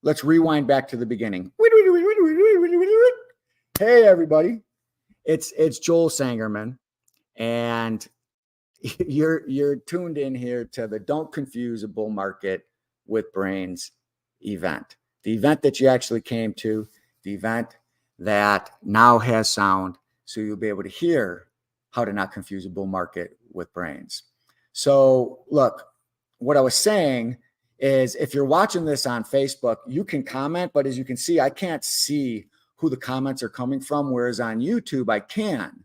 let's rewind back to the beginning. Hey, everybody. It's Joel Sangerman, and you're tuned in here to the Don't Confuse a Bull Market with Brains event. The event that you actually came to, the event that now has sound, so you'll be able to hear how to not confuse a bull market with brains. So look, what I was saying is if you're watching this on Facebook, you can comment, but as you can see, I can't see who the comments are coming from, whereas on YouTube, I can.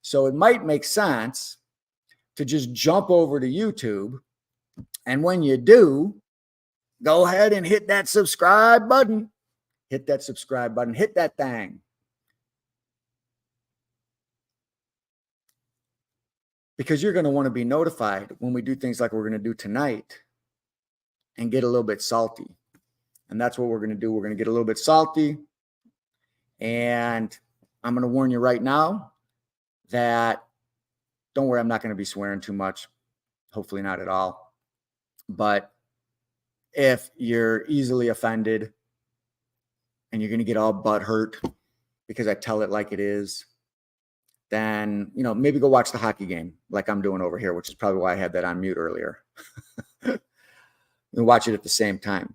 So it might make sense to just jump over to YouTube. And when you do, go ahead and hit that subscribe button. Hit that subscribe button. Hit that thing. Because you're going to want to be notified when we do things like we're going to do tonight and get a little bit salty. And that's what we're going to do. We're going to get a little bit salty. And I'm going to warn you right now that, don't worry, I'm not going to be swearing too much. Hopefully not at all. But if you're easily offended and you're going to get all butthurt because I tell it like it is, then, you know, maybe go watch the hockey game like I'm doing over here, which is probably why I had that on mute earlier. And watch it at the same time.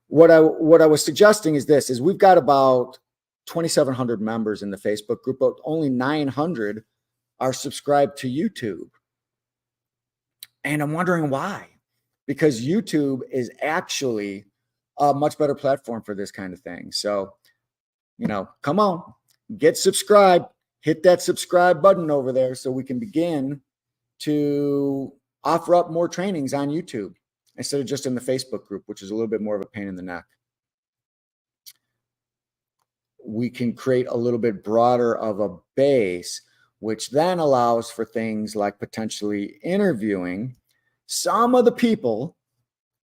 What I was suggesting is this, is we've got about 2,700 members in the Facebook group, but only 900 are subscribed to YouTube. And I'm wondering why. Because YouTube is actually a much better platform for this kind of thing. So, you know, come on, get subscribed, hit that subscribe button over there so we can begin to offer up more trainings on YouTube instead of just in the Facebook group, which is a little bit more of a pain in the neck. We can create a little bit broader of a base, which then allows for things like potentially interviewing some of the people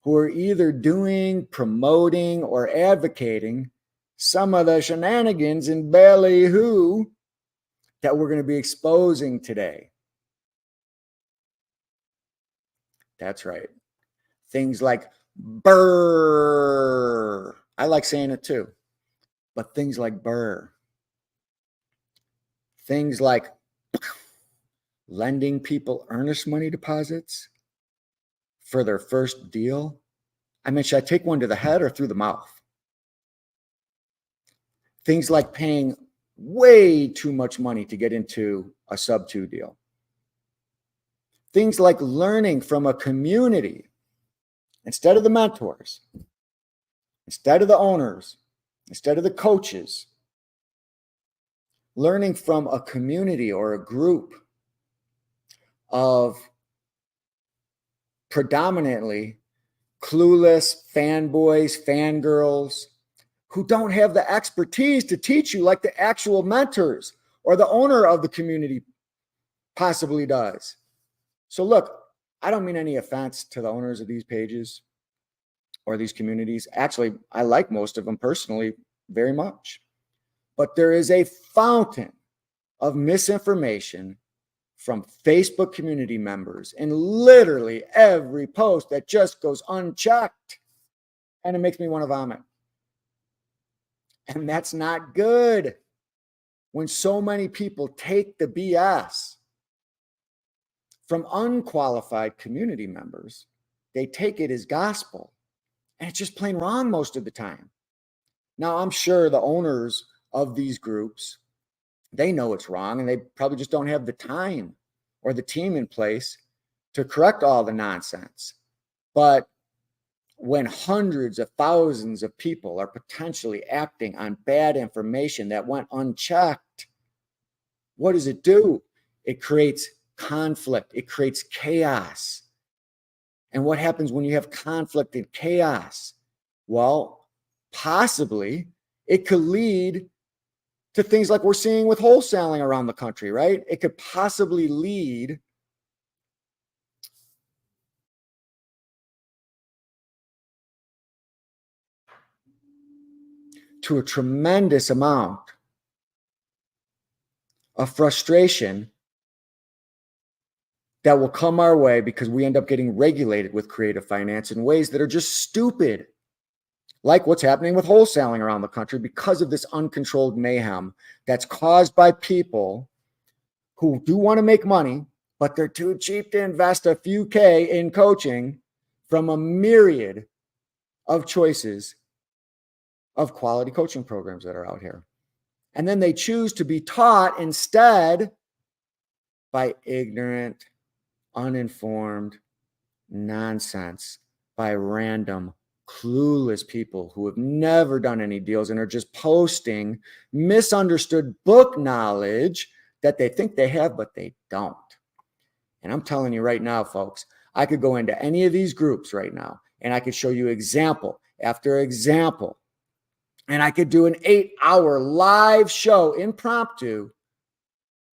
who are either doing, promoting, or advocating some of the shenanigans and ballyhoo that we're going to be exposing today. That's right. Things like BRRRR. I like saying it too. But things like BRRRR. Things like lending people earnest money deposits for their first deal. I mean, should I take one to the head or through the mouth? Things like paying way too much money to get into a sub-2 deal. Things like learning from a community instead of the mentors, instead of the owners, instead of the coaches. Learning from a community or a group of predominantly clueless fanboys, fangirls who don't have the expertise to teach you like the actual mentors or the owner of the community possibly does. So look, I don't mean any offense to the owners of these pages or these communities. Actually, I like most of them personally very much. But there is a fountain of misinformation from Facebook community members in literally every post that just goes unchecked. And it makes me want to vomit. And that's not good. When so many people take the BS from unqualified community members, they take it as gospel. And it's just plain wrong most of the time. Now, I'm sure the owners of these groups, they know it's wrong, and they probably just don't have the time or the team in place to correct all the nonsense. But when hundreds of thousands of people are potentially acting on bad information that went unchecked, what does it do? It creates conflict. It creates chaos. And what happens when you have conflict and chaos? Well, possibly it could lead to things like we're seeing with wholesaling around the country, right? It could possibly lead to a tremendous amount of frustration that will come our way because we end up getting regulated with creative finance in ways that are just stupid. like what's happening with wholesaling around the country because of this uncontrolled mayhem that's caused by people who do want to make money, but they're too cheap to invest a few K in coaching from a myriad of choices of quality coaching programs that are out here. And then they choose to be taught instead by ignorant, uninformed nonsense, by random, clueless people who have never done any deals and are just posting misunderstood book knowledge that they think they have, but they don't. And I'm telling you right now, folks, I could go into any of these groups right now and I could show you example after example. And I could do an 8-hour live show impromptu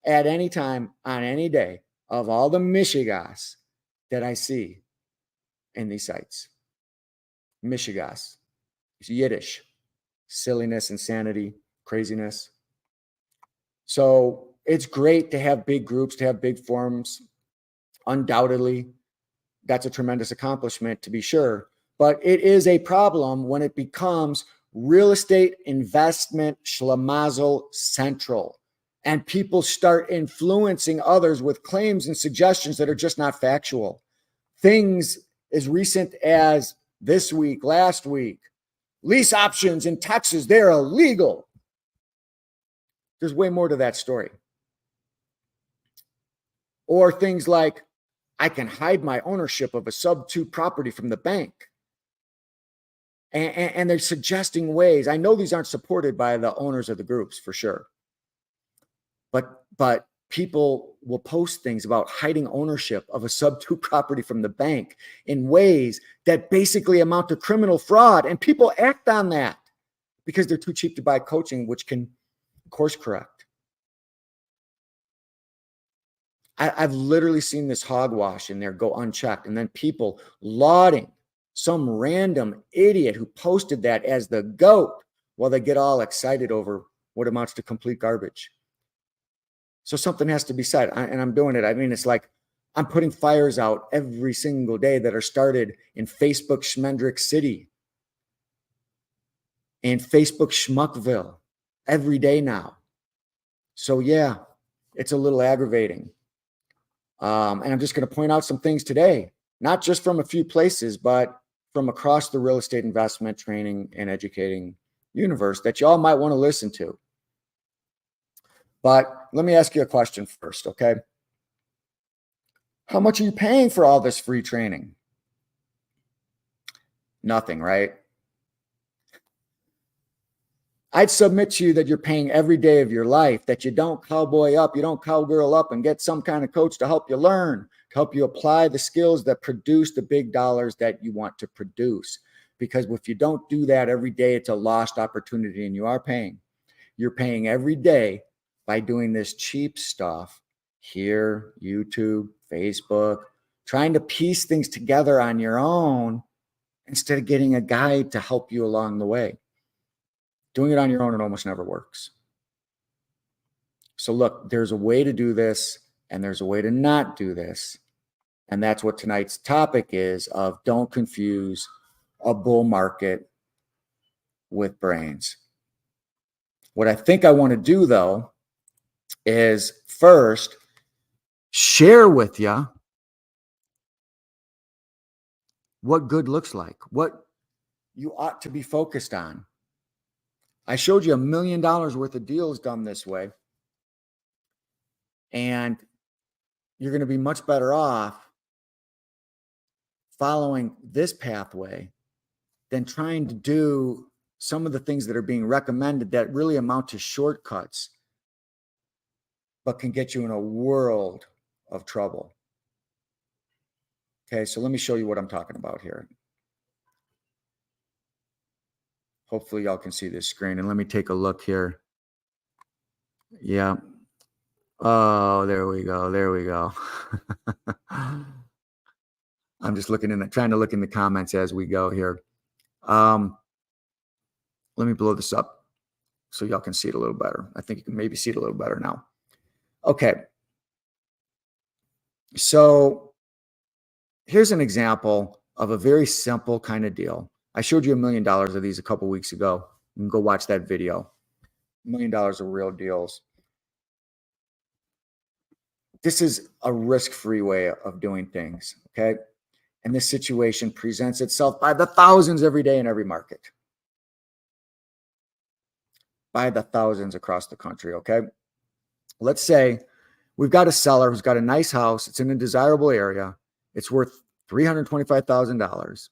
at any time on any day of all the mishigas that I see in these sites. Mishigas, Yiddish, silliness, insanity, craziness. So it's great to have big groups, to have big forums. Undoubtedly, that's a tremendous accomplishment, to be sure. But it is a problem when it becomes real estate investment schlemazel central, and people start influencing others with claims and suggestions that are just not factual. Things as recent as this week, last week, lease options in Texas, they're illegal. There's way more to that story. Or things like, I can hide my ownership of a sub-2 property from the bank. And they're suggesting ways. I know these aren't supported by the owners of the groups for sure. But people will post things about hiding ownership of a sub-2 property from the bank in ways that basically amount to criminal fraud. And people act on that because they're too cheap to buy coaching, which can course correct. I've literally seen this hogwash in there go unchecked, and then people lauding some random idiot who posted that as the GOAT while they get all excited over what amounts to complete garbage. So something has to be said, and I'm doing it. I mean, it's like I'm putting fires out every single day that are started in Facebook Schmendrick City, in Facebook Schmuckville, every day now. So yeah, it's a little aggravating. And I'm just going to point out some things today, not just from a few places, but from across the real estate investment training and educating universe that y'all might want to listen to. But let me ask you a question first, okay? How much are you paying for all this free training? Nothing, right? I'd submit to you that you're paying every day of your life, that you don't cowboy up, you don't cowgirl up and get some kind of coach to help you learn, to help you apply the skills that produce the big dollars that you want to produce. Because if you don't do that every day, it's a lost opportunity, and you are paying. You're paying every day by doing this cheap stuff here, YouTube, Facebook, trying to piece things together on your own instead of getting a guide to help you along the way. Doing it on your own, it almost never works. So look, there's a way to do this and there's a way to not do this. And that's what tonight's topic is, of don't confuse a bull market with brains. What I think I want to do though is first share with you what good looks like, what you ought to be focused on. I showed you $1 million worth of deals done this way. And you're going to be much better off following this pathway than trying to do some of the things that are being recommended that really amount to shortcuts, but can get you in a world of trouble. Okay, so let me show you what I'm talking about here. Hopefully y'all can see this screen, and let me take a look here. Yeah. Oh, there we go. There we go. I'm just trying to look in the comments as we go here. Let me blow this up so y'all can see it a little better. I think you can maybe see it a little better now. Okay. So here's an example of a very simple kind of deal. I showed you $1 million of these a couple weeks ago. You can go watch that video. $1 million of real deals. This is a risk-free way of doing things, okay? And this situation presents itself by the thousands every day in every market. By the thousands across the country, okay? Let's say we've got a seller who's got a nice house. It's in a desirable area. It's worth $325,000.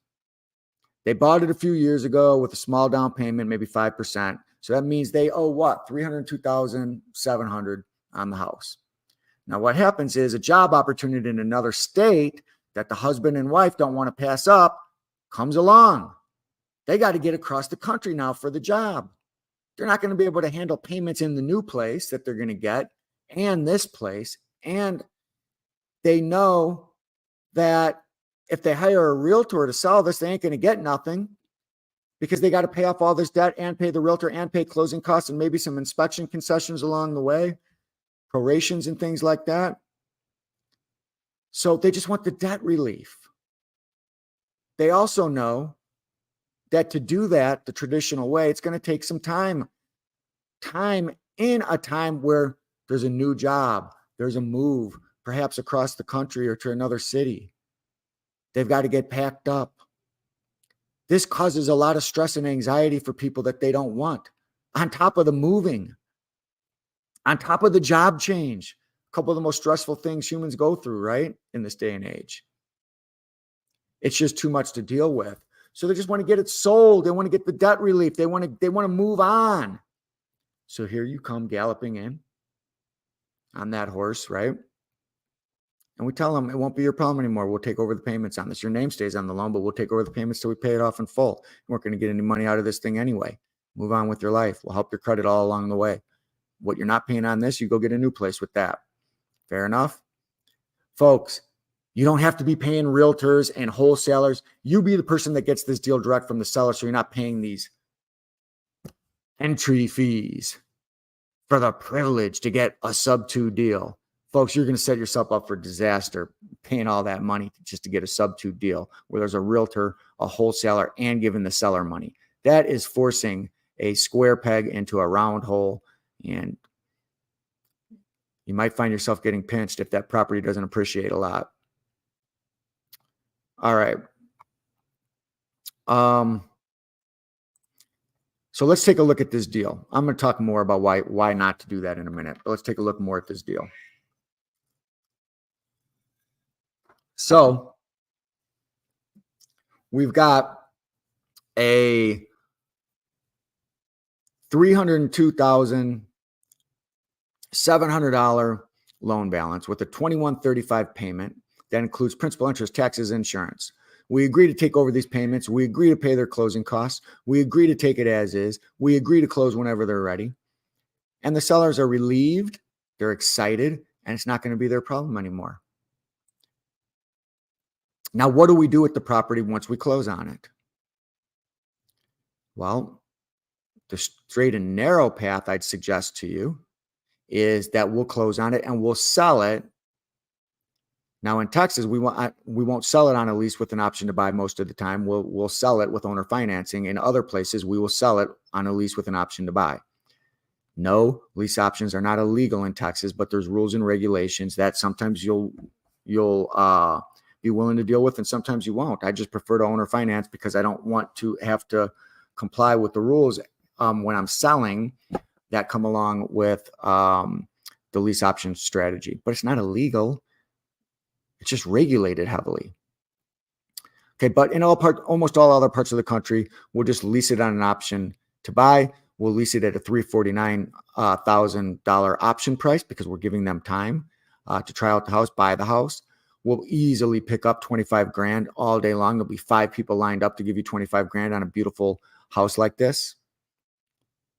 They bought it a few years ago with a small down payment, maybe 5%. So that means they owe what? $302,700 on the house. Now, what happens is a job opportunity in another state that the husband and wife don't want to pass up comes along. They got to get across the country now for the job. They're not going to be able to handle payments in the new place that they're going to get and this place. And they know that if they hire a realtor to sell this, they ain't going to get nothing because they got to pay off all this debt and pay the realtor and pay closing costs and maybe some inspection concessions along the way, prorations and things like that. So they just want the debt relief. They also know that to do that the traditional way, it's going to take some time. Time in a time where there's a new job, there's a move, perhaps across the country or to another city. They've got to get packed up. This causes a lot of stress and anxiety for people that they don't want. On top of the moving, on top of the job change, a couple of the most stressful things humans go through, right? In this day and age. It's just too much to deal with. So they just want to get it sold. They want to get the debt relief. They want to move on. So here you come galloping in on that horse, right? And we tell them it won't be your problem anymore. We'll take over the payments on this. Your name stays on the loan, but we'll take over the payments till we pay it off in full. You weren't going to get any money out of this thing anyway. Move on with your life. We'll help your credit all along the way. What you're not paying on this, you go get a new place with that. Fair enough? Folks, you don't have to be paying realtors and wholesalers. You be the person that gets this deal direct from the seller so you're not paying these entry fees for the privilege to get a sub-2 deal. Folks, you're going to set yourself up for disaster paying all that money just to get a sub-2 deal where there's a realtor, a wholesaler, and giving the seller money. That is forcing a square peg into a round hole, and you might find yourself getting pinched if that property doesn't appreciate a lot. All right. So let's take a look at this deal. I'm going to talk more about why not to do that in a minute, but let's take a look more at this deal. So we've got a $302,700 loan balance with a $2,135 payment that includes principal, interest, taxes, insurance. We agree to take over these payments. We agree to pay their closing costs. We agree to take it as is. We agree to close whenever they're ready. And the sellers are relieved. They're excited, and it's not going to be their problem anymore. Now, what do we do with the property once we close on it? Well, the straight and narrow path I'd suggest to you is that we'll close on it and we'll sell it. Now in Texas, we won't sell it on a lease with an option to buy most of the time. We'll sell it with owner financing. In other places, we will sell it on a lease with an option to buy. No, lease options are not illegal in Texas, but there's rules and regulations that sometimes you'll be willing to deal with, and sometimes you won't. I just prefer to owner finance because I don't want to have to comply with the rules when I'm selling that come along with the lease option strategy. But it's not illegal. It's just regulated heavily. Okay, but in almost all other parts of the country, we'll just lease it on an option to buy. We'll lease it at a $349,000 option price because we're giving them time to try out the house, buy the house. We'll easily pick up 25 grand all day long. There'll be 5 people lined up to give you 25 grand on a beautiful house like this.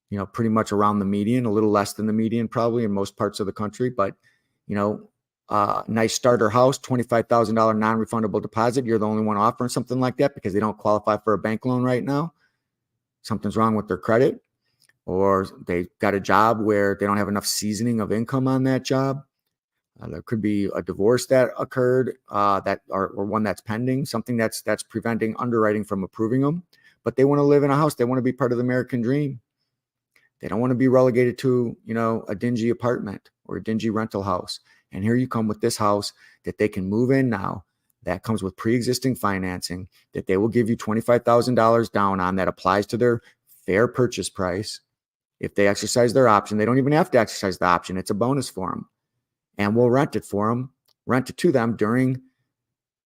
You know, pretty much around the median, a little less than the median probably in most parts of the country, but you know, nice starter house, $25,000 non-refundable deposit. You're the only one offering something like that because they don't qualify for a bank loan right now. Something's wrong with their credit, or they got a job where they don't have enough seasoning of income on that job. There could be a divorce that occurred or one that's pending, something that's preventing underwriting from approving them. but they want to live in a house. They want to be part of the American dream. They don't want to be relegated to, a dingy apartment or a dingy rental house. And here you come with this house that they can move in now. That comes with pre-existing financing that they will give you $25,000 down on, that applies to their fair purchase price. If they exercise their option, they don't even have to exercise the option. It's a bonus for them. And we'll rent it to them during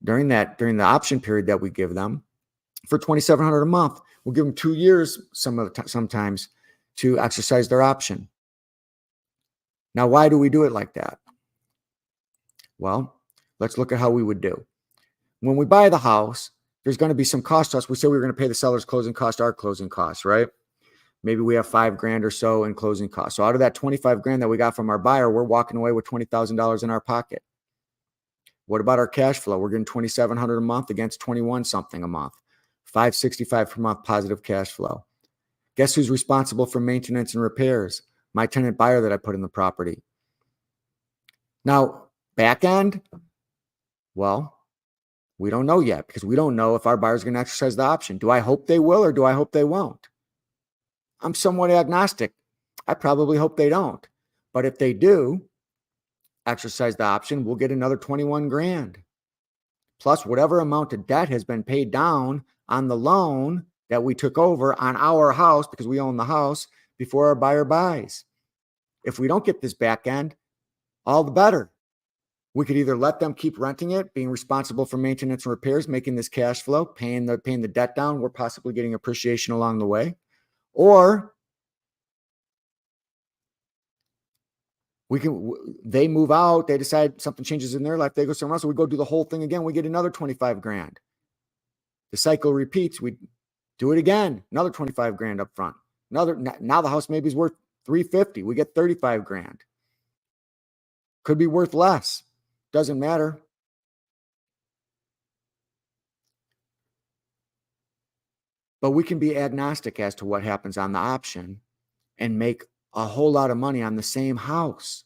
the option period that we give them for $2,700 a month. We'll give them 2 years sometimes to exercise their option. Now, why do we do it like that? Well, let's look at how we would do. When we buy the house, there's going to be some cost to us. We say we were going to pay the seller's closing cost, our closing costs, right? Maybe we have $5,000 or so in closing costs. So out of that $25,000 that we got from our buyer, we're walking away with $20,000 in our pocket. What about our cash flow? We're getting $2,700 a month against 21 something a month, $565 per month positive cash flow. Guess who's responsible for maintenance and repairs? My tenant buyer that I put in the property. Now, back end, well, we don't know yet, because we don't know if our buyer's going to exercise the option. Do I hope they will, or do I hope they won't? I'm somewhat agnostic. I probably hope they don't. But if they do exercise the option, we'll get another $21,000 plus whatever amount of debt has been paid down on the loan that we took over on our house, because we own the house, before our buyer buys. If we don't get this back end, all the better. We could either let them keep renting it, being responsible for maintenance and repairs, making this cash flow, paying the debt down. We're possibly getting appreciation along the way. Or they move out, they decide something changes in their life, they go somewhere else, so we go do the whole thing again, we get another $25,000. The cycle repeats. We do it again, another $25,000 up front. Now the house maybe is worth $350,000. We get $35,000. Could be worth less. Doesn't matter. But we can be agnostic as to what happens on the option and make a whole lot of money on the same house.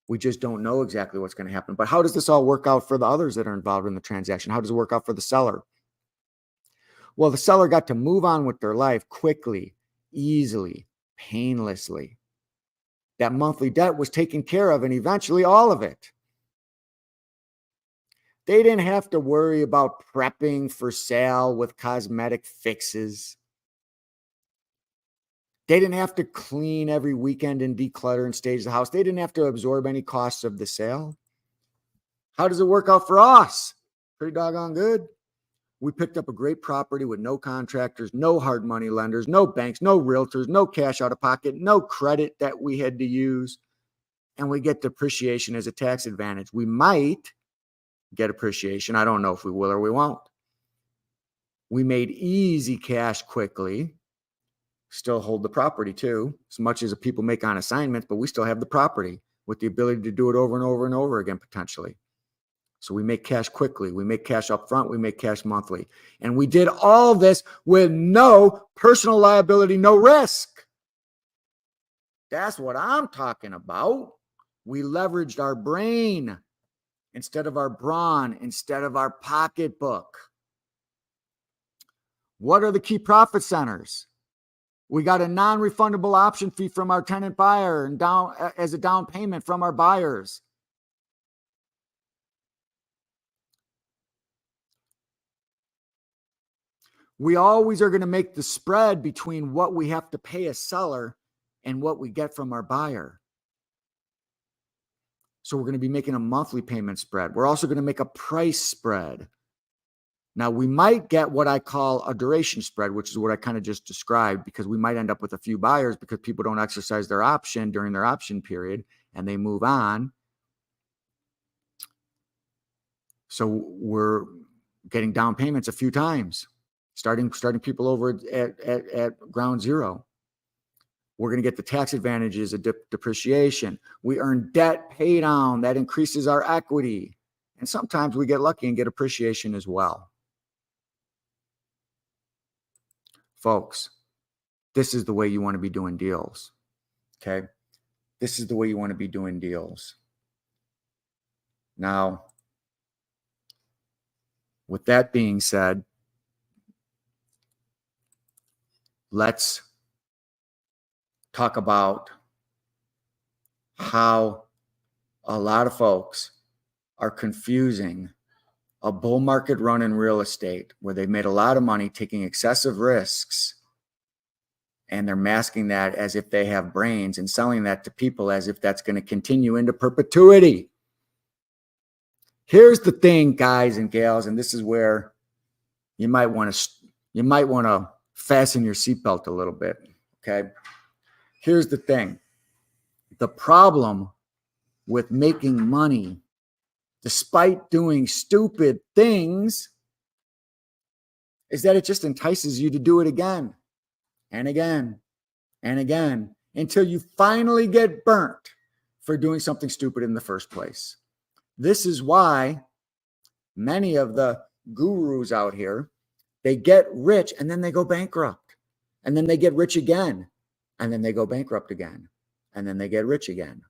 We just don't know exactly what's going to happen. But how does this all work out for the others that are involved in the transaction? How does it work out for the seller? Well, the seller got to move on with their life quickly, easily, painlessly. That monthly debt was taken care of, and eventually all of it. They didn't have to worry about prepping for sale with cosmetic fixes. They didn't have to clean every weekend and declutter and stage the house. They didn't have to absorb any costs of the sale. How does it work out for us? Pretty doggone good. We picked up a great property with no contractors, no hard money lenders, no banks, no realtors, no cash out of pocket, no credit that we had to use. And we get depreciation as a tax advantage. We might get appreciation. I don't know if we will or we won't. We made easy cash quickly. Still hold the property too, as much as the people make on assignments, but we still have the property with the ability to do it over and over and over again, potentially. So we make cash quickly. We make cash up front. We make cash monthly. And we did all this with no personal liability, no risk. That's what I'm talking about. We leveraged our brain instead of our brawn, instead of our pocketbook. What are the key profit centers? We got a non-refundable option fee from our tenant buyer and as a down payment from our buyers. We always are going to make the spread between what we have to pay a seller and what we get from our buyer. So we're going to be making a monthly payment spread. We're also going to make a price spread. Now, we might get what I call a duration spread, which is what I kind of just described, because we might end up with a few buyers because people don't exercise their option during their option period and they move on. So we're getting down payments a few times, starting people over at ground zero. We're going to get the tax advantages of depreciation. We earn debt pay down. That increases our equity. And sometimes we get lucky and get appreciation as well. Folks, this is the way you want to be doing deals. Okay? This is the way you want to be doing deals. Now, with that being said, let's talk about how a lot of folks are confusing a bull market run in real estate where they've made a lot of money taking excessive risks, and they're masking that as if they have brains and selling that to people as if that's going to continue into perpetuity. Here's the thing, guys and gals, and this is where you might want to fasten your seatbelt a little bit, okay? Here's the thing. The problem with making money despite doing stupid things is that it just entices you to do it again and again and again until you finally get burnt for doing something stupid in the first place. This is why many of the gurus out here, they get rich and then they go bankrupt, and then they get rich again, and then they go bankrupt again, and then they get rich again.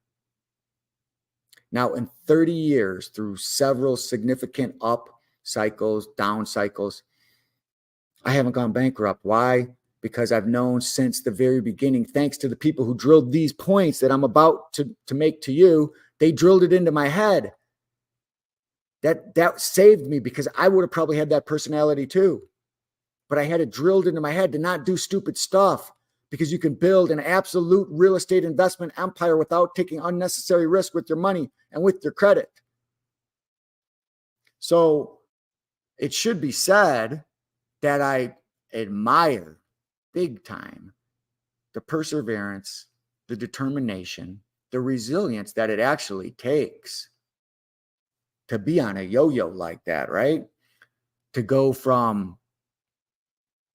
Now, in 30 years, through several significant up cycles, down cycles, I haven't gone bankrupt. Why? Because I've known since the very beginning, thanks to the people who drilled these points that I'm about to make to you, they drilled it into my head. That saved me, because I would have probably had that personality too. But I had it drilled into my head to not do stupid stuff, because you can build an absolute real estate investment empire without taking unnecessary risk with your money and with your credit. So it should be said that I admire big time the perseverance, the determination, the resilience that it actually takes to be on a yo-yo like that, right? To go from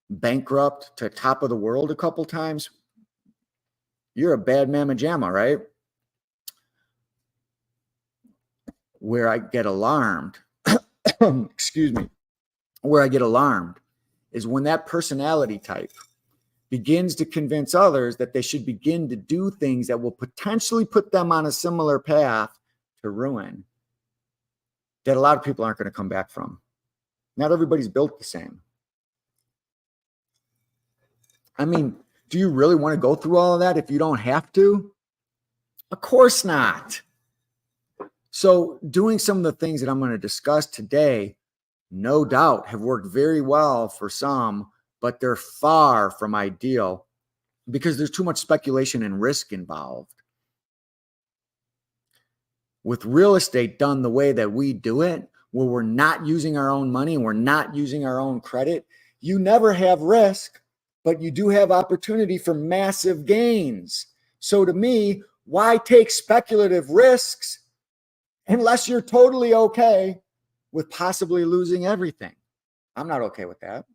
bankrupt to top of the world a couple times. You're a bad mamma jamma, right? Where I get alarmed, excuse me, where I get alarmed is when that personality type begins to convince others that they should begin to do things that will potentially put them on a similar path to ruin, that a lot of people aren't going to come back from. Not everybody's built the same. I mean, do you really want to go through all of that if you don't have to? Of course not. So doing some of the things that I'm going to discuss today, no doubt have worked very well for some, but they're far from ideal because there's too much speculation and risk involved. With real estate done the way that we do it, where we're not using our own money and we're not using our own credit, you never have risk, but you do have opportunity for massive gains. So to me, why take speculative risks unless you're totally okay with possibly losing everything? I'm not okay with that.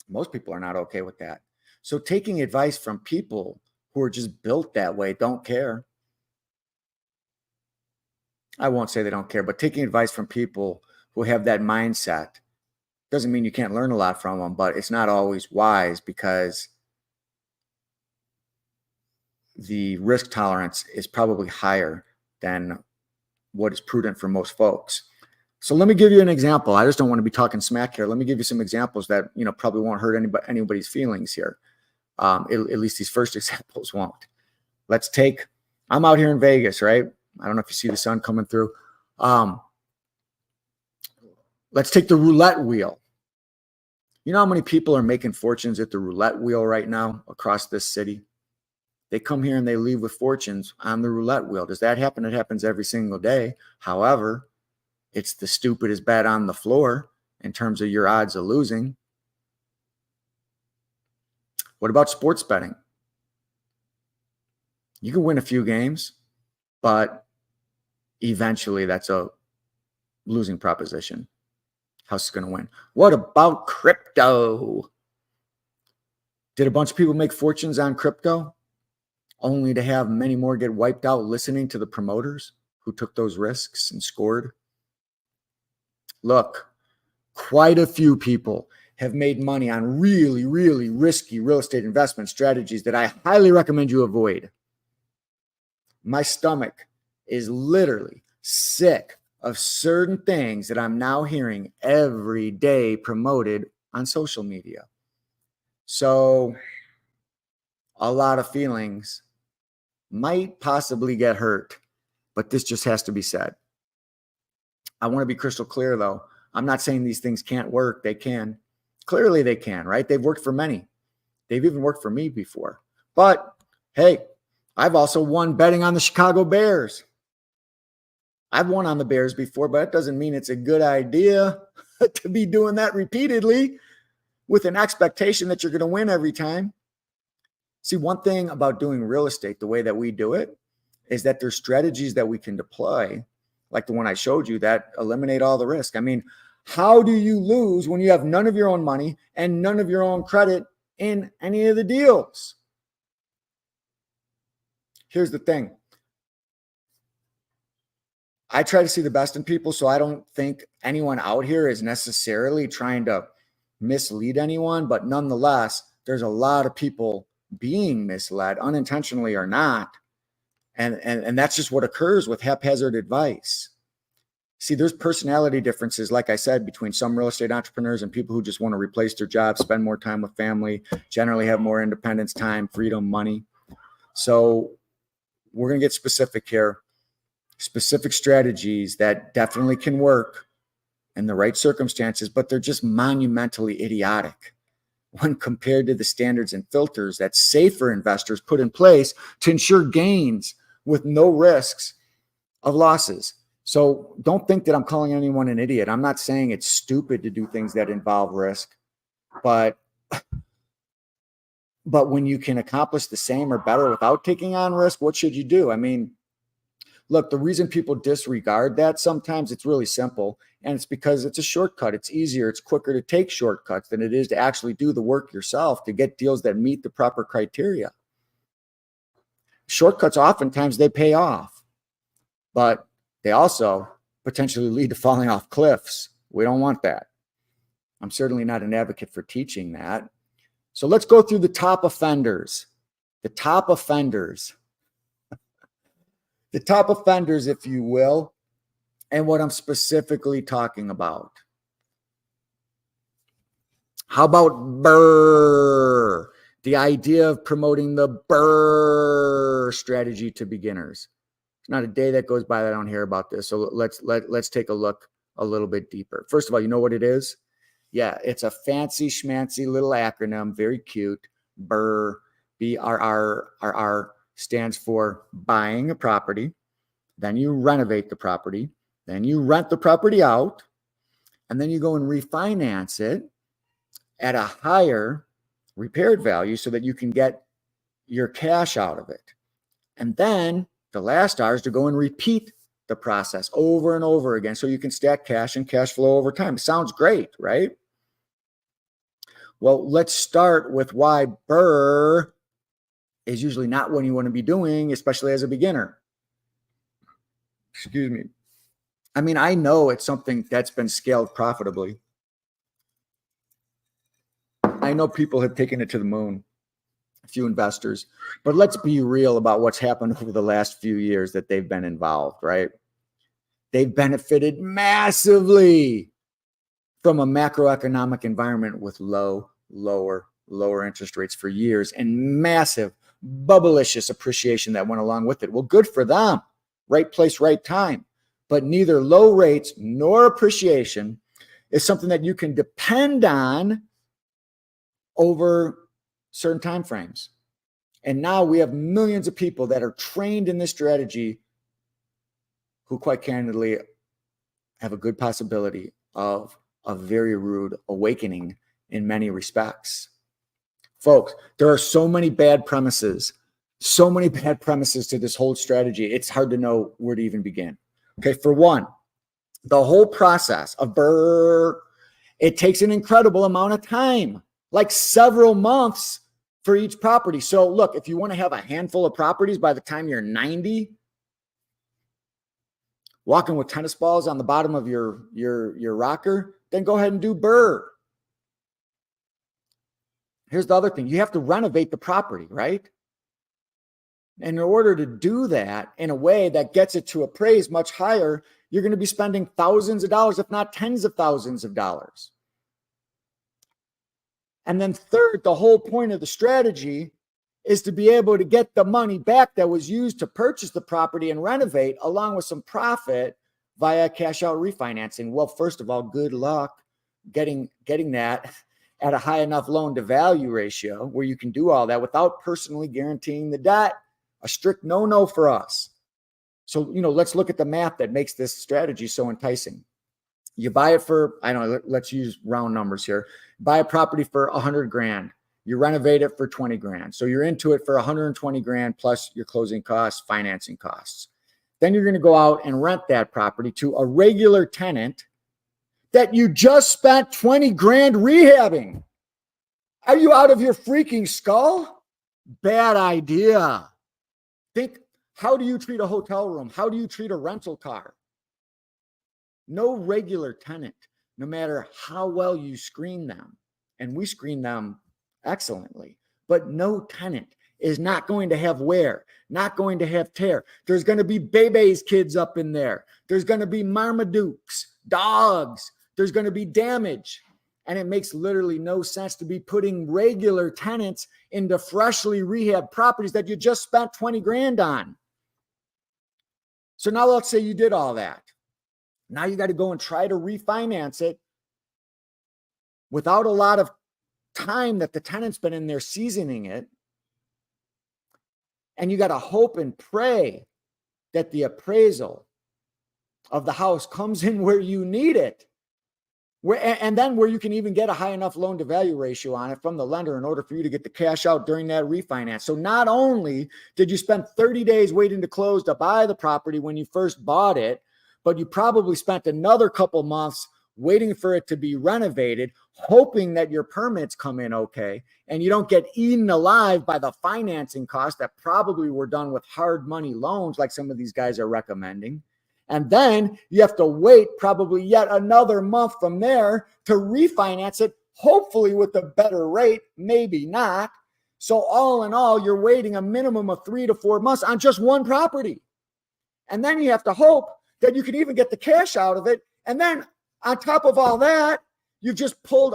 Most people are not okay with that. So taking advice from people who are just built that way, don't care. I won't say they don't care, but taking advice from people who have that mindset doesn't mean you can't learn a lot from them, but it's not always wise because the risk tolerance is probably higher than what is prudent for most folks. So let me give you an example. I just don't want to be talking smack here. Let me give you some examples that, probably won't hurt anybody's feelings here. At least these first examples won't. Let's take, I'm out here in Vegas, right? I don't know if you see the sun coming through. Let's take the roulette wheel. You know how many people are making fortunes at the roulette wheel right now across this city? They come here and they leave with fortunes on the roulette wheel. Does that happen? It happens every single day. However, it's the stupidest bet on the floor in terms of your odds of losing. What about sports betting? You can win a few games, but eventually that's a losing proposition. House is going to win. What about crypto? Did a bunch of people make fortunes on crypto only to have many more get wiped out listening to the promoters who took those risks and scored? Look, quite a few people have made money on really, really risky real estate investment strategies that I highly recommend you avoid. My stomach is literally sick of certain things that I'm now hearing every day promoted on social media. So a lot of feelings might possibly get hurt, but this just has to be said. I want to be crystal clear, though. I'm not saying these things can't work. They can. Clearly they can, right? They've worked for many. They've even worked for me before. But hey, I've also won betting on the Chicago Bears. I've won on the Bears before, but that doesn't mean it's a good idea to be doing that repeatedly with an expectation that you're going to win every time. See, one thing about doing real estate the way that we do it is that there's strategies that we can deploy, like the one I showed you, that eliminate all the risk. I mean, how do you lose when you have none of your own money and none of your own credit in any of the deals? Here's the thing. I try to see the best in people, so I don't think anyone out here is necessarily trying to mislead anyone, but nonetheless, there's a lot of people being misled, unintentionally or not. And that's just what occurs with haphazard advice. See, there's personality differences, like I said, between some real estate entrepreneurs and people who just want to replace their job, spend more time with family, generally have more independence, time, freedom, money. So we're going to get specific here. Specific strategies that definitely can work in the right circumstances, but they're just monumentally idiotic when compared to the standards and filters that safer investors put in place to ensure gains with no risks of losses. So don't think that I'm calling anyone an idiot. I'm not saying it's stupid to do things that involve risk, but when you can accomplish the same or better without taking on risk, what should you do? I mean, look, the reason people disregard that sometimes, it's really simple, and it's because it's a shortcut. It's easier, it's quicker to take shortcuts than it is to actually do the work yourself to get deals that meet the proper criteria. Shortcuts, oftentimes they pay off, but they also potentially lead to falling off cliffs. We don't want that. I'm certainly not an advocate for teaching that. So let's go through the top offenders. The top offenders, if you will, and what I'm specifically talking about. How about BRRRR? The idea of promoting the BRRRR strategy to beginners. It's not a day that goes by that I don't hear about this. So let's take a look a little bit deeper. First of all, you know what it is? Yeah, it's a fancy schmancy little acronym, very cute. BRRRR, BRRRR, stands for buying a property, then you renovate the property, then you rent the property out, and then you go and refinance it at a higher repaired value so that you can get your cash out of it. And then the last R is to go and repeat the process over and over again so you can stack cash and cash flow over time. It sounds great, right? Well, let's start with why BRRRR is usually not what you want to be doing, especially as a beginner. Excuse me. I mean, I know it's something that's been scaled profitably. I know people have taken it to the moon, a few investors, but let's be real about what's happened over the last few years that they've been involved, right? They've benefited massively from a macroeconomic environment with lower interest rates for years and massive bubblicious appreciation that went along with it. Well, good for them. Right place, right time. But neither low rates nor appreciation is something that you can depend on over certain time frames. And now we have millions of people that are trained in this strategy who quite candidly have a good possibility of a very rude awakening in many respects. Folks, there are so many bad premises to this whole strategy. It's hard to know where to even begin. Okay, for one, the whole process of BRRRR, it takes an incredible amount of time, like several months for each property. So look, if you want to have a handful of properties by the time you're 90, walking with tennis balls on the bottom of your rocker, then go ahead and do BRRRR. Here's the other thing. You have to renovate the property, right? And in order to do that in a way that gets it to appraise much higher, you're going to be spending thousands of dollars, if not tens of thousands of dollars. And then third, the whole point of the strategy is to be able to get the money back that was used to purchase the property and renovate, along with some profit via cash out refinancing. Well, first of all, good luck getting that at a high enough loan to value ratio where you can do all that without personally guaranteeing the debt. A strict no-no for us. So, let's look at the math that makes this strategy so enticing. You buy it for, I don't know, let's use round numbers here. Buy a property for 100 grand. You renovate it for 20 grand. So you're into it for 120 grand plus your closing costs, financing costs. Then you're going to go out and rent that property to a regular tenant that you just spent 20 grand rehabbing. Are you out of your freaking skull? Bad idea. Think, how do you treat a hotel room? How do you treat a rental car? No regular tenant, no matter how well you screen them, and we screen them excellently, but no tenant is not going to have wear, not going to have tear. There's going to be babies, kids up in there. There's going to be Marmadukes, dogs. There's going to be damage. And it makes literally no sense to be putting regular tenants into freshly rehabbed properties that you just spent 20 grand on. So now let's say you did all that. Now you got to go and try to refinance it without a lot of time that the tenant's been in there seasoning it. And you got to hope and pray that the appraisal of the house comes in where you need it. And then where you can even get a high enough loan to value ratio on it from the lender in order for you to get the cash out during that refinance. So not only did you spend 30 days waiting to close to buy the property when you first bought it, but you probably spent another couple months waiting for it to be renovated, hoping that your permits come in okay, and you don't get eaten alive by the financing costs that probably were done with hard money loans like some of these guys are recommending. And then you have to wait probably yet another month from there to refinance it, hopefully with a better rate, maybe not. So all in all, you're waiting a minimum of 3 to 4 months on just one property. And then you have to hope that you can even get the cash out of it. And then on top of all that, you've just pulled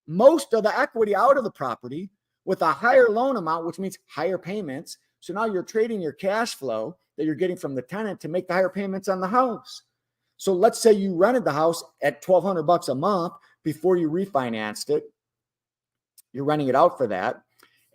most of the equity out of the property with a higher loan amount, which means higher payments. So now you're trading your cash flow that you're getting from the tenant to make the higher payments on the house. So let's say you rented the house at $1,200 a month before you refinanced it. You're renting it out for that.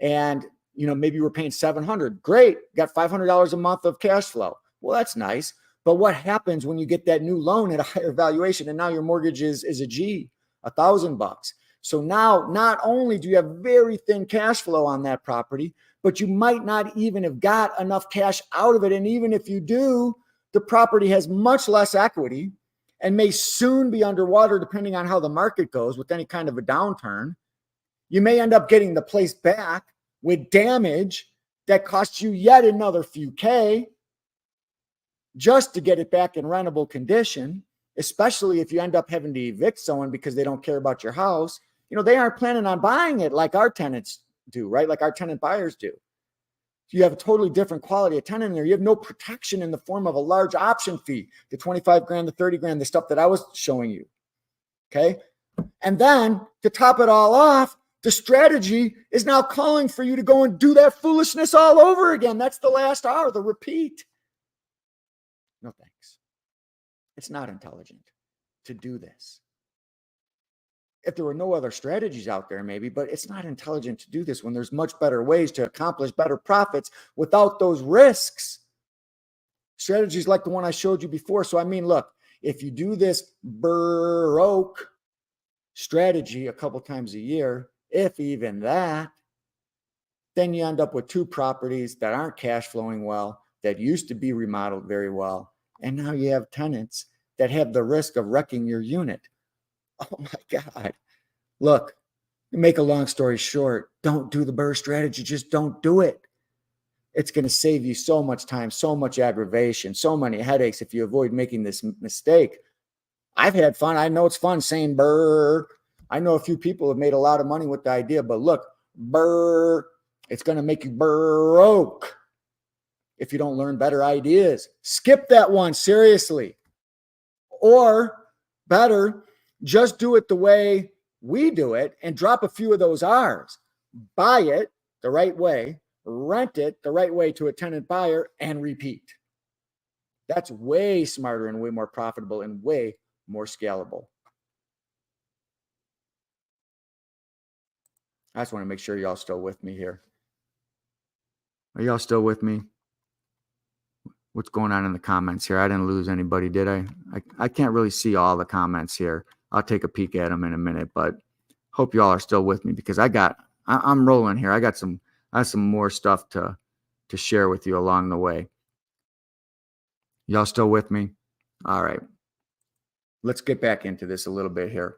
And, maybe you were paying $700. Great. Got $500 a month of cash flow. Well, that's nice. But what happens when you get that new loan at a higher valuation and now your mortgage is $1,000? So now not only do you have very thin cash flow on that property, but you might not even have got enough cash out of it. And even if you do, the property has much less equity and may soon be underwater depending on how the market goes with any kind of a downturn. You may end up getting the place back with damage that costs you yet another few K just to get it back in rentable condition, especially if you end up having to evict someone because they don't care about your house. They aren't planning on buying it like our tenants do, right? Like our tenant buyers do. You have a totally different quality of tenant in there. You have no protection in the form of a large option fee, the 25 grand, the 30 grand, the stuff that I was showing you. Okay. And then to top it all off, the strategy is now calling for you to go and do that foolishness all over again. That's the last R, the repeat. No thanks. It's not intelligent to do this. If there were no other strategies out there, maybe, but it's not intelligent to do this when there's much better ways to accomplish better profits without those risks. Strategies like the one I showed you before. So, look, if you do this BRRRROKE strategy a couple times a year, if even that, then you end up with 2 properties that aren't cash flowing well, that used to be remodeled very well. And now you have tenants that have the risk of wrecking your unit. Oh my God. Look, make a long story short, don't do the BRRRR strategy. Just don't do it. It's going to save you so much time, so much aggravation, so many headaches if you avoid making this mistake. I've had fun. I know it's fun saying BRRRR. I know a few people have made a lot of money with the idea, but look, BRRRR, it's going to make you BRRRROKE if you don't learn better ideas. Skip that one, seriously. Or better, just do it the way we do it and drop a few of those R's. Buy it the right way, rent it the right way to a tenant buyer, and repeat. That's way smarter and way more profitable and way more scalable. I just want to make sure y'all still with me here. Are y'all still with me? What's going on in the comments here? I didn't lose anybody, did I? I can't really see all the comments here. I'll take a peek at them in a minute, but hope y'all are still with me because I'm rolling here. I have some more stuff to share with you along the way. Y'all still with me? All right. Let's get back into this a little bit here.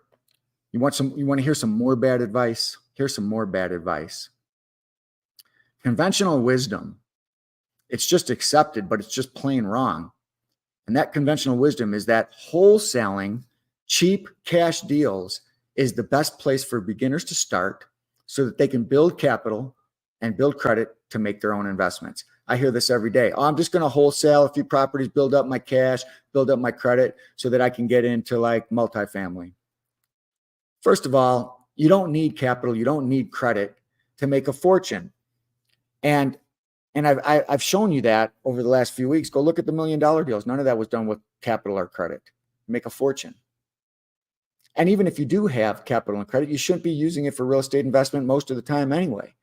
You want to hear some more bad advice? Here's some more bad advice. Conventional wisdom, it's just accepted, but it's just plain wrong. And that conventional wisdom is that wholesaling cheap cash deals is the best place for beginners to start so that they can build capital and build credit to make their own investments. I hear this every day. Oh, I'm just going to wholesale a few properties, build up my cash, build up my credit so that I can get into like multifamily. First of all, you don't need capital. You don't need credit to make a fortune. And I've shown you that over the last few weeks. Go look at the $1 million deals. None of that was done with capital or credit. Make a fortune. And even if you do have capital and credit, you shouldn't be using it for real estate investment most of the time anyway.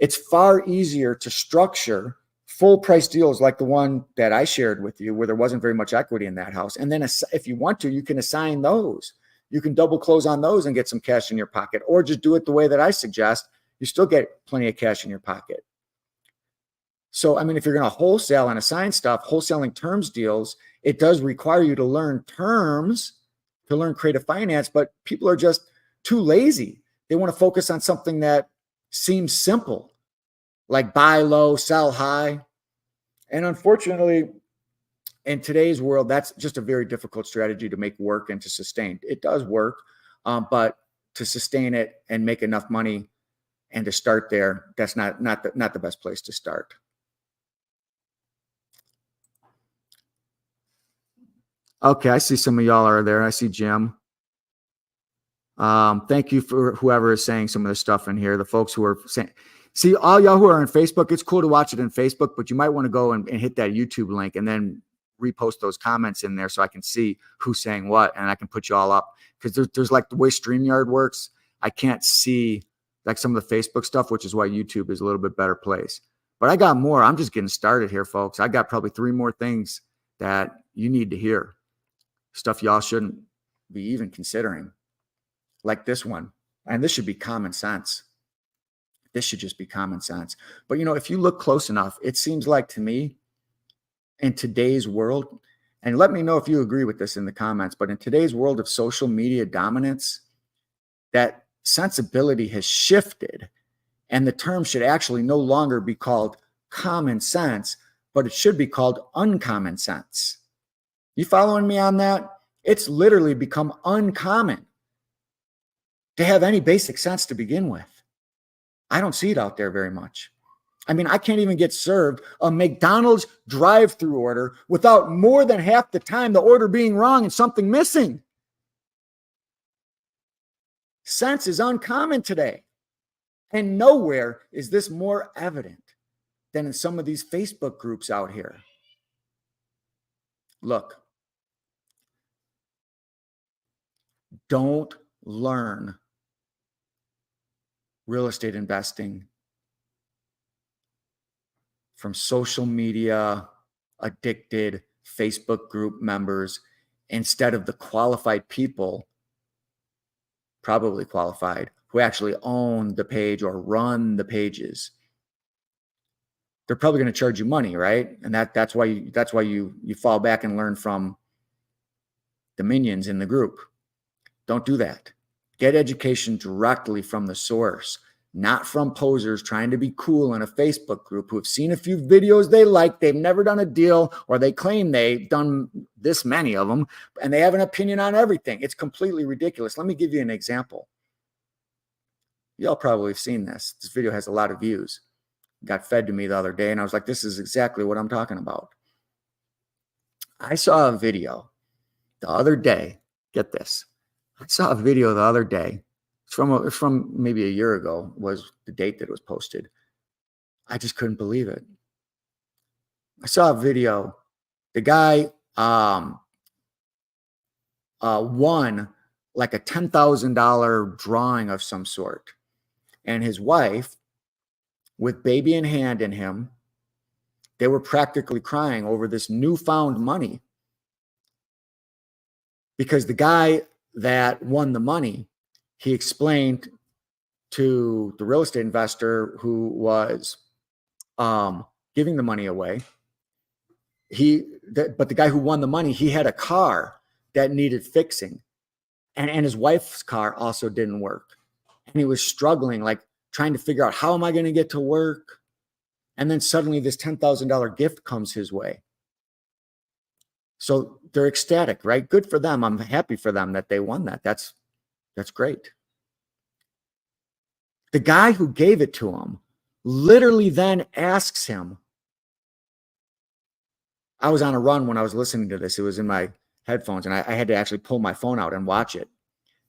It's far easier to structure full price deals like the one that I shared with you where there wasn't very much equity in that house. And then if you want to, you can assign those. You can double close on those and get some cash in your pocket, or just do it the way that I suggest. You still get plenty of cash in your pocket. So, I mean, if you're going to wholesale and assign stuff, wholesaling terms deals, it does require you to learn terms, to learn creative finance, but people are just too lazy. They want to focus on something that seems simple, like buy low, sell high. And unfortunately, in today's world, that's just a very difficult strategy to make work and to sustain. It does work, but to sustain it and make enough money and to start there, that's not the best place to start. Okay, I see some of y'all are there. I see Jim. Thank you for whoever is saying some of the stuff in here. The folks who are saying, see, all y'all who are on Facebook, it's cool to watch it in Facebook, but you might want to go and hit that YouTube link and then repost those comments in there so I can see who's saying what, and I can put you all up. Because there's like the way StreamYard works, I can't see like some of the Facebook stuff, which is why YouTube is a little bit better place. But I got more. I'm just getting started here, folks. I got probably 3 more things that you need to hear. Stuff y'all shouldn't be even considering. Like this one. And this should be common sense. This should just be common sense. But, you know, if you look close enough, it seems like to me in today's world, and let me know if you agree with this in the comments, but in today's world of social media dominance, that sensibility has shifted and the term should actually no longer be called common sense, but it should be called uncommon sense. You following me on that? It's literally become uncommon to have any basic sense to begin with. I don't see it out there very much. I mean, I can't even get served a McDonald's drive-through order without more than half the time the order being wrong and something missing. Sense is uncommon today. And nowhere is this more evident than in some of these Facebook groups out here. Look, don't learn real estate investing from social media addicted Facebook group members instead of the qualified people, probably qualified, who actually own the page or run the pages. They're probably going to charge you money, right? And that's why you fall back and learn from the minions in the group. Don't do that. Get education directly from the source, not from posers trying to be cool in a Facebook group who have seen a few videos they like, they've never done a deal, or they claim they've done this many of them, and they have an opinion on everything. It's completely ridiculous. Let me give you an example. Y'all probably have seen this. This video has a lot of views. It got fed to me the other day, and I was like, this is exactly what I'm talking about. I saw a video the other day. Get this. I saw a video the other day. It's from maybe a year ago was the date that it was posted. I just couldn't believe it. I saw a video. The guy won like a $10,000 drawing of some sort. And his wife, with baby in hand in him, they were practically crying over this newfound money. Because the guy that won the money, he explained to the real estate investor who was giving the money away, but the guy who won the money, he had a car that needed fixing. And his wife's car also didn't work. And he was struggling, like trying to figure out, how am I going to get to work? And then suddenly this $10,000 gift comes his way. So they're ecstatic, right? Good for them. I'm happy for them that they won that. That's great. The guy who gave it to him literally then asks him, I was on a run when I was listening to this. It was in my headphones, and I had to actually pull my phone out and watch it.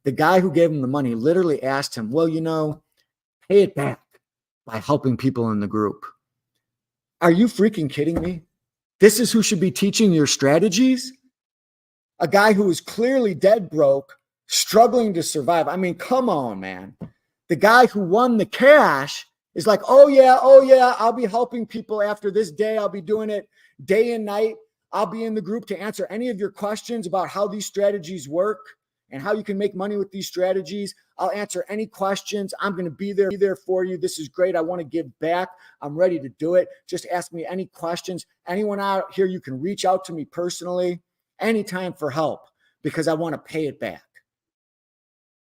The guy who gave him the money literally asked him, well, pay it back by helping people in the group. Are you freaking kidding me? This is who should be teaching your strategies? A guy who is clearly dead broke, struggling to survive. I mean, come on, man. The guy who won the cash is like, oh yeah, I'll be helping people after this day. I'll be doing it day and night. I'll be in the group to answer any of your questions about how these strategies work and how you can make money with these strategies. I'll answer any questions. I'm going to be there for you. This is great. I want to give back. I'm ready to do it. Just ask me any questions. Anyone out here, you can reach out to me personally anytime for help because I want to pay it back.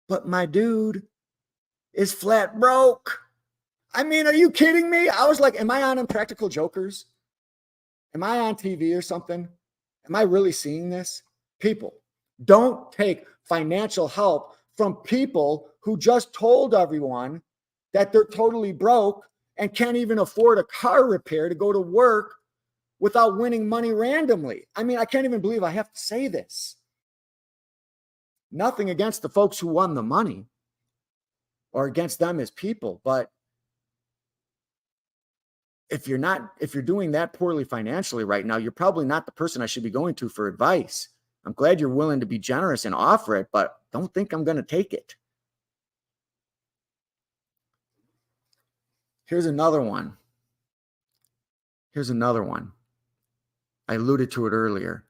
But my dude is flat broke. I mean, are you kidding me? I was like, am I on Impractical Jokers? Am I on TV or something? Am I really seeing this? People, don't take financial help from people who just told everyone that they're totally broke and can't even afford a car repair to go to work without winning money randomly. I mean, I can't even believe I have to say this. Nothing against the folks who won the money or against them as people, but if you're doing that poorly financially right now, you're probably not the person I should be going to for advice. I'm glad you're willing to be generous and offer it, but don't think I'm going to take it. Here's another one. I alluded to it earlier.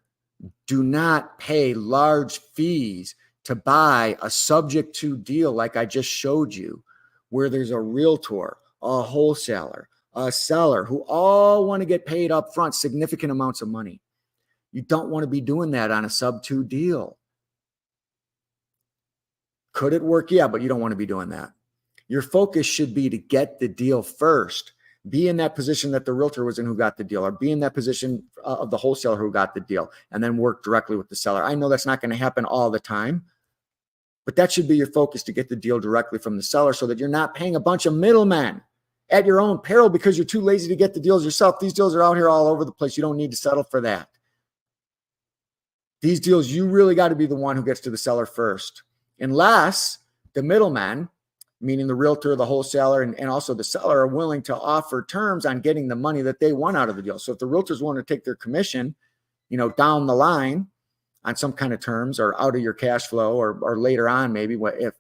Do not pay large fees to buy a subject to deal like I just showed you, where there's a realtor, a wholesaler, a seller who all want to get paid up front significant amounts of money. You don't want to be doing that on a sub-2 deal. Could it work? Yeah, but you don't want to be doing that. Your focus should be to get the deal first. Be in that position that the realtor was in who got the deal, or be in that position of the wholesaler who got the deal, and then work directly with the seller. I know that's not going to happen all the time, but that should be your focus, to get the deal directly from the seller so that you're not paying a bunch of middlemen at your own peril because you're too lazy to get the deals yourself. These deals are out here all over the place. You don't need to settle for that. These deals, you really got to be the one who gets to the seller first, unless the middleman, meaning the realtor, the wholesaler, and also the seller, are willing to offer terms on getting the money that they want out of the deal. So if the realtor's willing to take their commission, down the line on some kind of terms, or out of your cash flow, or later on, maybe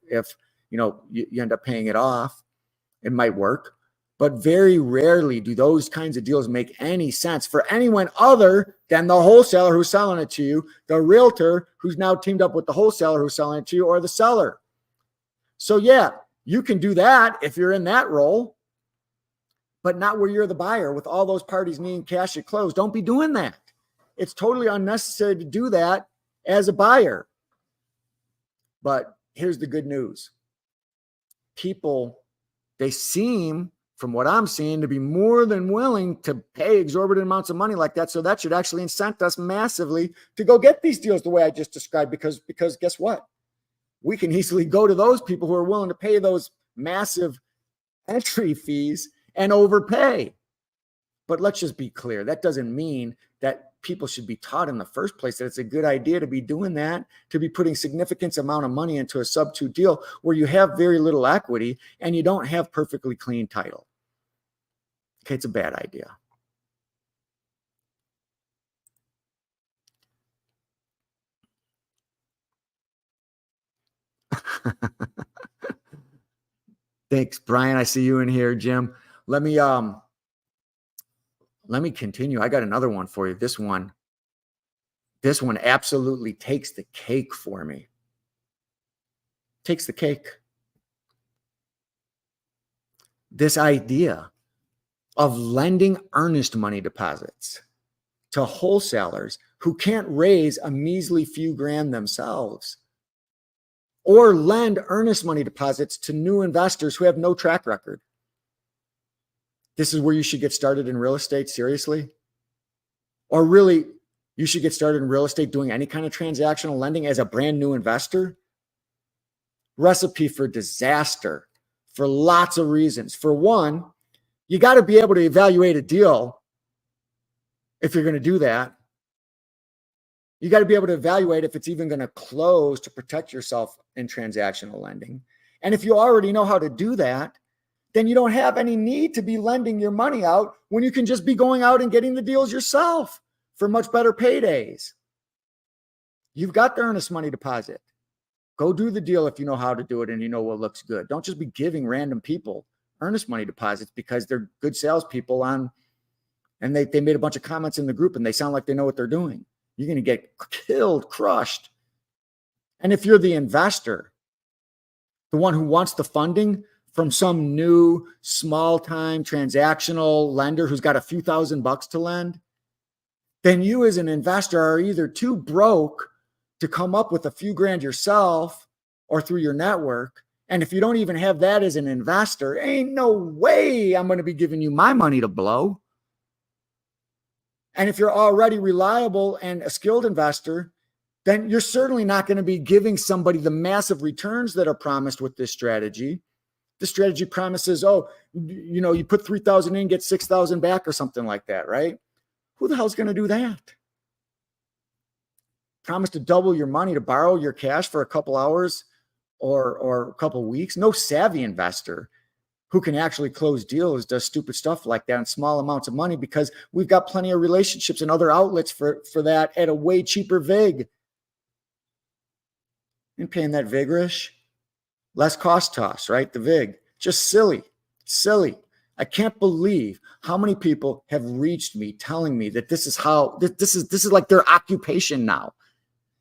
if you end up paying it off, it might work. But very rarely do those kinds of deals make any sense for anyone other than the wholesaler who's selling it to you, the realtor who's now teamed up with the wholesaler who's selling it to you, or the seller. So yeah, you can do that if you're in that role, but not where you're the buyer with all those parties needing cash at close. Don't be doing that. It's totally unnecessary to do that as a buyer. But here's the good news. People, they seem, from what I'm seeing, to be more than willing to pay exorbitant amounts of money like that. So that should actually incent us massively to go get these deals the way I just described, because guess what? We can easily go to those people who are willing to pay those massive entry fees and overpay. But let's just be clear. That doesn't mean that people should be taught in the first place that it's a good idea to be doing that, to be putting significant amount of money into a sub-2 deal where you have very little equity and you don't have perfectly clean title. Okay, it's a bad idea. Thanks, Brian. I see you in here, Jim. Let me continue. I got another one for you. This one absolutely takes the cake for me. Takes the cake. This idea of lending earnest money deposits to wholesalers who can't raise a measly few grand themselves, or lend earnest money deposits to new investors who have no track record. This is where you should get started in real estate, seriously. Or really, you should get started in real estate doing any kind of transactional lending as a brand new investor. Recipe for disaster for lots of reasons. For one, you got to be able to evaluate a deal if you're going to do that. You got to be able to evaluate if it's even going to close to protect yourself in transactional lending. And if you already know how to do that, then you don't have any need to be lending your money out when you can just be going out and getting the deals yourself for much better paydays. You've got the earnest money deposit. Go do the deal if you know how to do it and you know what looks good. Don't just be giving random people earnest money deposits because they're good salespeople and they made a bunch of comments in the group and they sound like they know what they're doing. You're going to get killed, crushed. And if you're the investor, the one who wants the funding from some new small-time transactional lender who's got a few $1,000s to lend, then you as an investor are either too broke to come up with a few grand yourself or through your network. And if you don't even have that as an investor, ain't no way I'm going to be giving you my money to blow. And if you're already reliable and a skilled investor, then you're certainly not going to be giving somebody the massive returns that are promised with this strategy. The strategy promises, oh, you know, you put 3,000 in, get 6,000 back or something like that, right? Who the hell's going to do that? Promise to double your money to borrow your cash for a couple hours or a couple weeks. No savvy investor who can actually close deals does stupid stuff like that in small amounts of money, because we've got plenty of relationships and other outlets for that at a way cheaper vig. And paying that vigorish, less cost to us, right? The vig, just silly. I can't believe how many people have reached me telling me that this is how this is like their occupation now.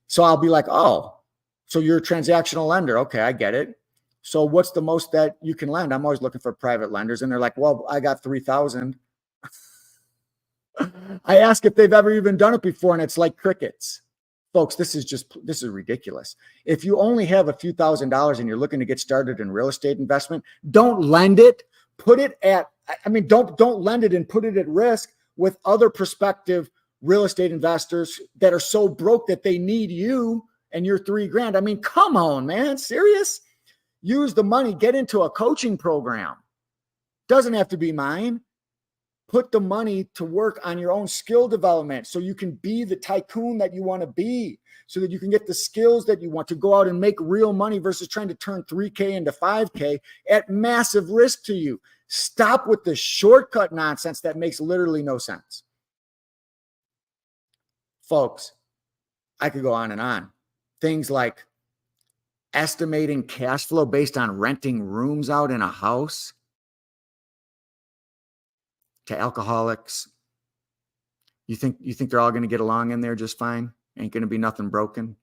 So I'll be like, oh, so you're a transactional lender. Okay, I get it. So what's the most that you can lend? I'm always looking for private lenders. And they're like, well, I got 3,000. I ask if they've ever even done it before, and it's like crickets. Folks, this is ridiculous. If you only have a few $1,000s and you're looking to get started in real estate investment, don't lend it. Put it at, don't lend it and put it at risk with other prospective real estate investors that are so broke that they need you and your $3,000. Come on, man. Serious? Use the money, get into a coaching program. Doesn't have to be mine. Put the money to work on your own skill development so you can be the tycoon that you want to be, so that you can get the skills that you want to go out and make real money versus trying to turn 3K into 5K at massive risk to you. Stop with the shortcut nonsense that makes literally no sense. Folks, I could go on and on. Things like estimating cash flow based on renting rooms out in a house to alcoholics. You think they're all going to get along in there just fine? Ain't going to be nothing broken.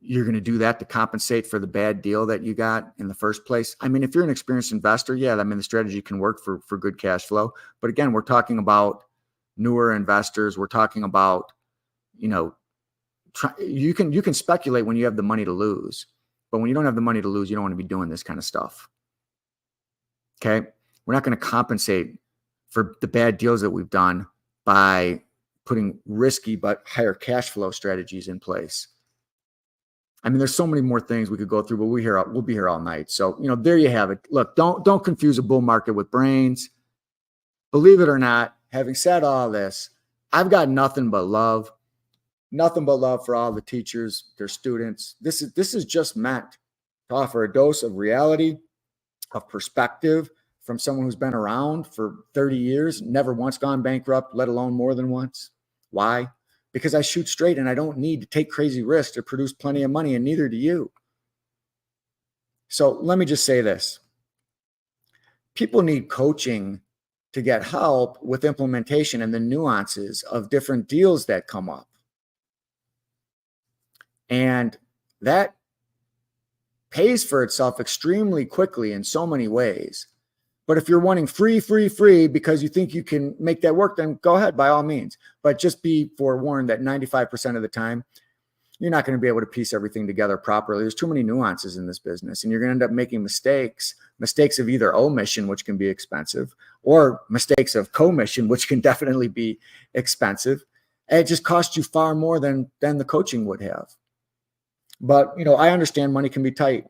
You're going to do that to compensate for the bad deal that you got in the first place. If you're an experienced investor, yeah, the strategy can work for good cash flow. But again, we're talking about newer investors. We're talking about, you can speculate when you have the money to lose, but when you don't have the money to lose, you don't want to be doing this kind of stuff. Okay. We're not going to compensate for the bad deals that we've done by putting risky but higher cash flow strategies in place. There's so many more things we could go through, but we'll be here all night. So, there you have it. Look, don't confuse a bull market with brains. Believe it or not, having said all this, I've got nothing but love for all the teachers, their students. This is just meant to offer a dose of reality, of perspective from someone who's been around for 30 years, never once gone bankrupt, let alone more than once. Why? Because I shoot straight and I don't need to take crazy risks to produce plenty of money, and neither do you. So let me just say this. People need coaching to get help with implementation and the nuances of different deals that come up. And that pays for itself extremely quickly in so many ways. But if you're wanting free because you think you can make that work, then go ahead by all means. But just be forewarned that 95% of the time, you're not going to be able to piece everything together properly. There's too many nuances in this business, and you're going to end up making mistakes of either omission, which can be expensive, or mistakes of commission, which can definitely be expensive. And it just costs you far more than the coaching would have. But, I understand money can be tight.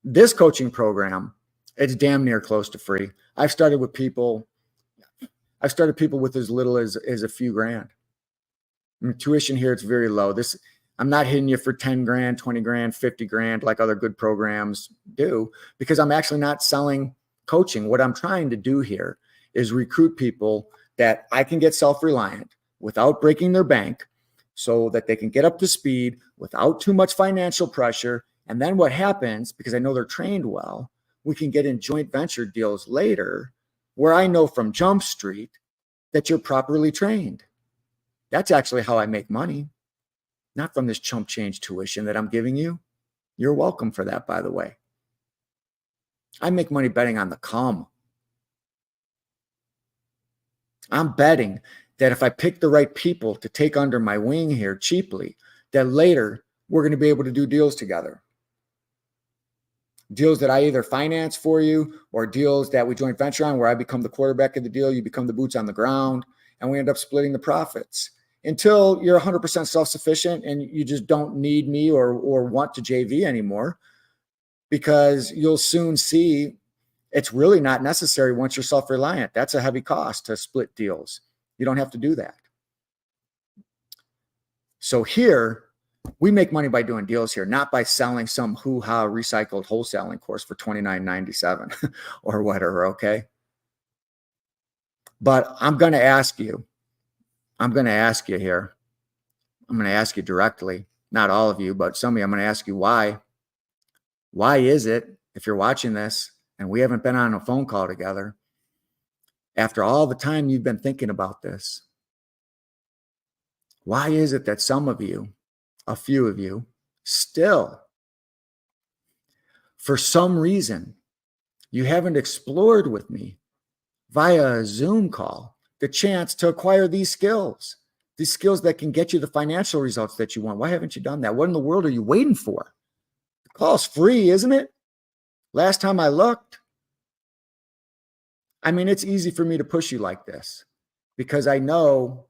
This coaching program, it's damn near close to free. I've started people with as little as a few grand. I mean, tuition here, it's very low. I'm not hitting you for 10 grand, 20 grand, 50 grand, like other good programs do, because I'm actually not selling coaching. What I'm trying to do here is recruit people that I can get self-reliant without breaking their bank, so that they can get up to speed without too much financial pressure. And then what happens, because I know they're trained well, we can get in joint venture deals later where I know from Jump Street that you're properly trained. That's actually how I make money, not from this chump change tuition that I'm giving you. You're welcome for that, by the way. I make money betting on the come. I'm betting that if I pick the right people to take under my wing here cheaply, that later we're going to be able to do deals together. Deals that I either finance for you, or deals that we joint venture on where I become the quarterback of the deal, you become the boots on the ground, and we end up splitting the profits until you're 100% self-sufficient and you just don't need me or want to JV anymore, because you'll soon see it's really not necessary once you're self-reliant. That's a heavy cost to split deals. You don't have to do that. So here, we make money by doing deals here, not by selling some hoo-ha recycled wholesaling course for $29.97 or whatever, okay? But I'm going to ask you here. I'm going to ask you directly, not all of you, but some of you, I'm going to ask you why. Why is it, if you're watching this and we haven't been on a phone call together, after all the time you've been thinking about this, why is it that some of you, a few of you, still, for some reason, you haven't explored with me via a Zoom call the chance to acquire these skills that can get you the financial results that you want? Why haven't you done that? What in the world are you waiting for? The call's free, isn't it? Last time I looked. I mean, it's easy for me to push you like this because I know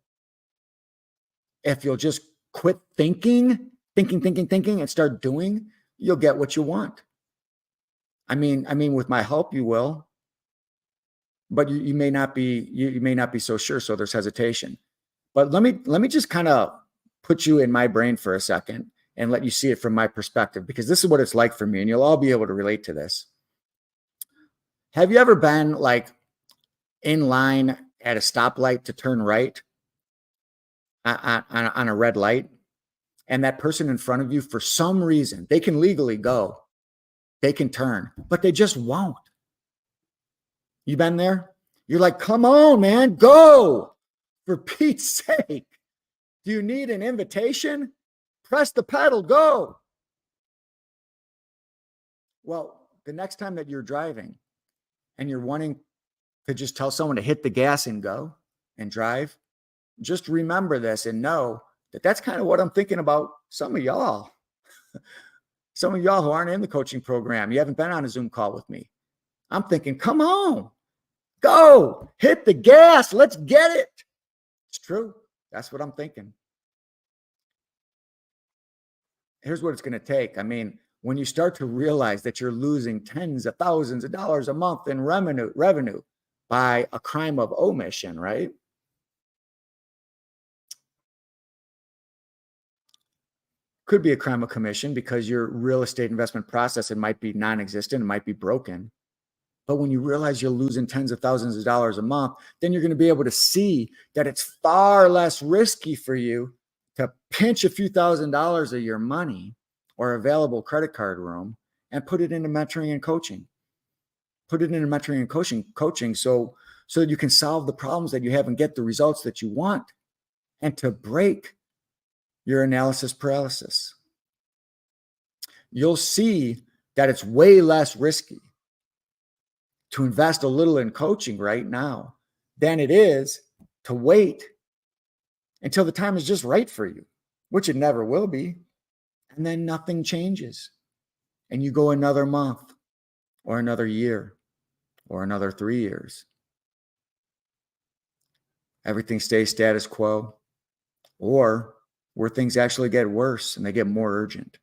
if you'll just quit thinking and start doing, you'll get what you want. I mean, with my help, you will, but you may not be so sure. So there's hesitation. But let me just kind of put you in my brain for a second and let you see it from my perspective, because this is what it's like for me, and you'll all be able to relate to this. Have you ever been like in line at a stoplight to turn right on a red light, and that person in front of you, for some reason, they can legally go, they can turn, but they just won't? You been there? You're like, come on, man, go, for Pete's sake. Do you need an invitation? Press the pedal, go. Well, the next time that you're driving and you're wanting to just tell someone to hit the gas and go and drive, just remember this and know that that's kind of what I'm thinking about some of y'all. Some of y'all who aren't in the coaching program, you haven't been on a Zoom call with me. I'm thinking, come on, go, hit the gas, let's get it. It's true. That's what I'm thinking. Here's what it's going to take. I mean, when you start to realize that you're losing tens of thousands of dollars a month in revenue by a crime of omission, right? Could be a crime of commission because your real estate investment process, it might be non-existent, it might be broken. But when you realize you're losing tens of thousands of dollars a month, then you're going to be able to see that it's far less risky for you to pinch a few $1,000s of your money or available credit card room and put it into mentoring and coaching. Put it into mentoring and coaching so that you can solve the problems that you have and get the results that you want, and to break your analysis paralysis. You'll see that it's way less risky to invest a little in coaching right now than it is to wait until the time is just right for you, which it never will be. And then nothing changes. And you go another month or another year or another 3 years. Everything stays status quo, or where things actually get worse and they get more urgent.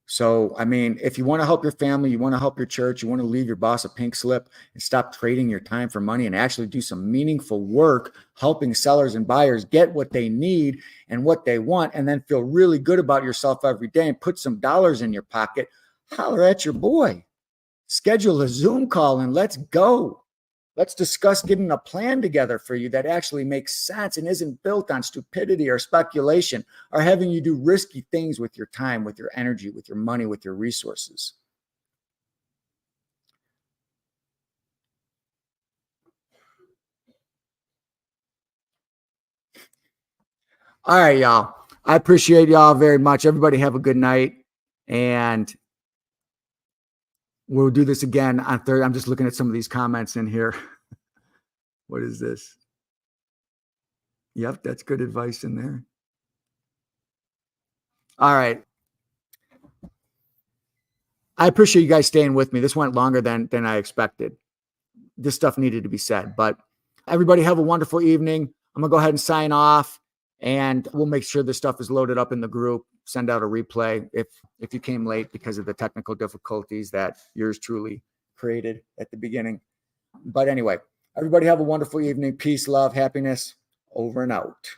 So, I mean, if you want to help your family, you want to help your church, you want to leave your boss a pink slip and stop trading your time for money and actually do some meaningful work, helping sellers and buyers get what they need and what they want, and then feel really good about yourself every day and put some dollars in your pocket, holler at your boy. Schedule a Zoom call and let's go. Let's discuss getting a plan together for you that actually makes sense and isn't built on stupidity or speculation or having you do risky things with your time, with your energy, with your money, with your resources. All right, y'all. I appreciate y'all very much. Everybody have a good night. And we'll do this again on Thursday. I'm just looking at some of these comments in here. What is this? Yep, that's good advice in there. All right. I appreciate you guys staying with me. This went longer than I expected. This stuff needed to be said, but everybody have a wonderful evening. I'm gonna go ahead and sign off, and we'll make sure this stuff is loaded up in the group. Send out a replay if you came late because of the technical difficulties that yours truly created at the beginning. But anyway, everybody have a wonderful evening. Peace, love, happiness. Over and out.